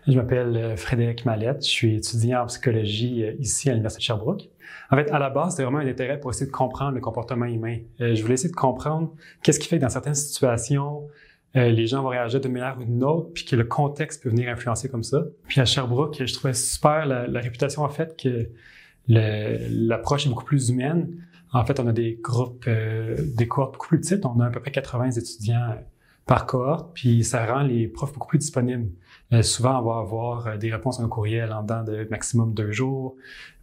Je m'appelle Frédéric Mallette, je suis étudiant en psychologie ici à l'Université de Sherbrooke. En fait, à la base, c'était vraiment un intérêt pour essayer de comprendre le comportement humain. Je voulais essayer de comprendre qu'est-ce qui fait que dans certaines situations, les gens vont réagir d'une manière ou d'une autre, puis que le contexte peut venir influencer comme ça. Puis à Sherbrooke, je trouvais super la réputation en fait que l'approche est beaucoup plus humaine. En fait, on a des groupes, des cohortes beaucoup plus petites. On a à peu près 80 étudiants par cohorte, puis ça rend les profs beaucoup plus disponibles. Souvent, on va avoir des réponses à un courriel en dedans de maximum 2 jours.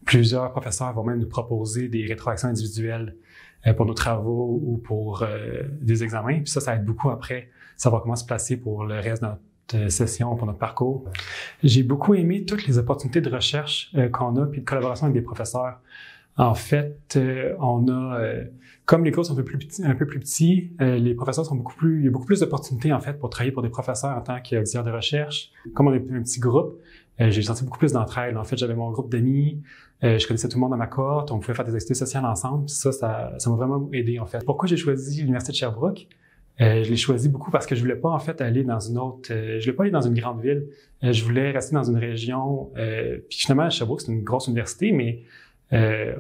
Plusieurs professeurs vont même nous proposer des rétroactions individuelles pour nos travaux ou pour des examens. Puis ça aide beaucoup après savoir comment se placer pour le reste de notre session, pour notre parcours. J'ai beaucoup aimé toutes les opportunités de recherche qu'on a, puis de collaboration avec des professeurs. En fait, on a, comme les cours sont un peu plus petits, les professeurs sont il y a beaucoup plus d'opportunités en fait pour travailler pour des professeurs en tant qu'auditeur de recherche. Comme on est un petit groupe, j'ai senti beaucoup plus d'entraide. En fait, j'avais mon groupe d'amis, je connaissais tout le monde dans ma cohorte, on pouvait faire des activités sociales ensemble. Ça m'a vraiment aidé en fait. Pourquoi j'ai choisi l'Université de Sherbrooke? Je l'ai choisi beaucoup parce que je voulais pas en fait aller dans une autre, je voulais pas aller dans une grande ville. Je voulais rester dans une région. Puis finalement, Sherbrooke c'est une grosse université, mais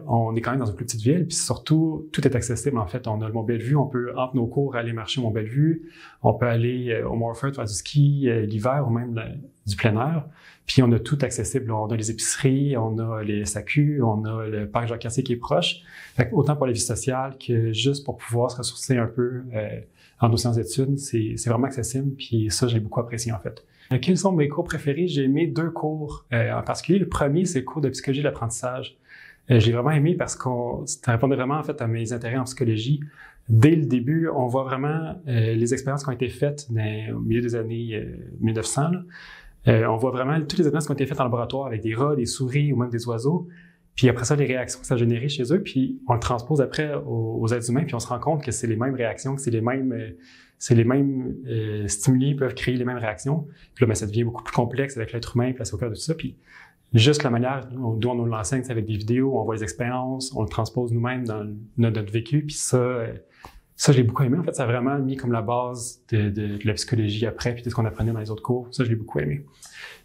on est quand même dans une plus petite ville, puis surtout, tout est accessible en fait. On a le Mont-Bellevue, on peut, entre nos cours, aller marcher au Mont-Bellevue, on peut aller au Morford faire du ski l'hiver ou même du plein air, puis on a tout accessible. On a les épiceries, on a les SAQ, on a le parc Jacques-Cartier qui est proche. Fait que autant pour la vie sociale que juste pour pouvoir se ressourcer un peu en nos sciences d'études, c'est vraiment accessible, puis ça, j'ai beaucoup apprécié en fait. Quels sont mes cours préférés? J'ai aimé 2 cours en particulier. Le premier, c'est le cours de psychologie de l'apprentissage. J'ai vraiment aimé parce ça répondait vraiment en fait à mes intérêts en psychologie. Dès le début, on voit vraiment les expériences qui ont été faites au milieu des années 1900. On voit vraiment toutes les expériences qui ont été faites en laboratoire avec des rats, des souris ou même des oiseaux. Puis après ça, les réactions que ça a généré chez eux, puis on le transpose après aux êtres humains, puis on se rend compte que c'est les mêmes réactions, que c'est les mêmes stimuli qui peuvent créer les mêmes réactions. Puis là, ça devient beaucoup plus complexe avec l'être humain placé au cœur de tout ça. Puis juste la manière dont on nous l'enseigne, c'est avec des vidéos, on voit les expériences, on le transpose nous-mêmes dans notre vécu, puis ça, je l'ai beaucoup aimé. En fait, ça a vraiment mis comme la base de la psychologie après, puis de ce qu'on apprenait dans les autres cours. Ça, je l'ai beaucoup aimé.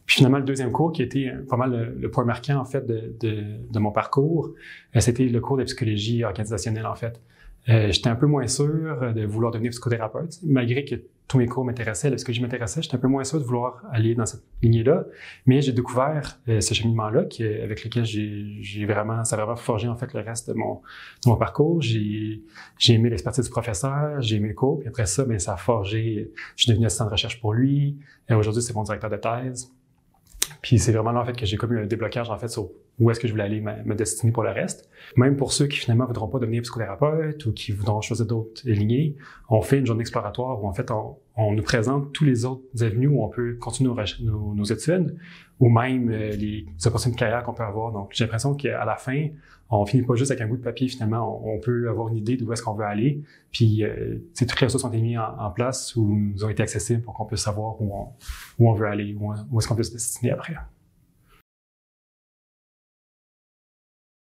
Puis finalement, le deuxième cours, qui était pas mal le point marquant, en fait, de mon parcours, c'était le cours de psychologie organisationnelle, en fait. J'étais un peu moins sûr de vouloir devenir psychothérapeute, malgré que tous mes cours m'intéressaient, ce que je m'intéressais, j'étais un peu moins sûr de vouloir aller dans cette lignée-là. Mais j'ai découvert ce cheminement-là avec lequel ça a vraiment forgé en fait le reste de mon parcours. J'ai aimé l'expertise du professeur, j'ai aimé le cours, puis après ça, ça a forgé. Je suis devenu assistant de recherche pour lui. Aujourd'hui, c'est mon directeur de thèse. Puis c'est vraiment là en fait que j'ai comme eu un déblocage en fait sur où est-ce que je voulais aller me destiner pour le reste. Même pour ceux qui finalement voudront pas devenir psychothérapeute ou qui voudront choisir d'autres lignées, on fait une journée exploratoire où en fait on nous présente tous les autres avenues où on peut continuer nos études ou même les opportunités de carrière qu'on peut avoir. Donc j'ai l'impression qu'à la fin, on finit pas juste avec un bout de papier, finalement, on peut avoir une idée d'où est-ce qu'on veut aller. Puis toutes les ressources ont été mises en place ou nous ont été accessibles pour qu'on puisse savoir où on veut aller, où est-ce qu'on peut se destiner après.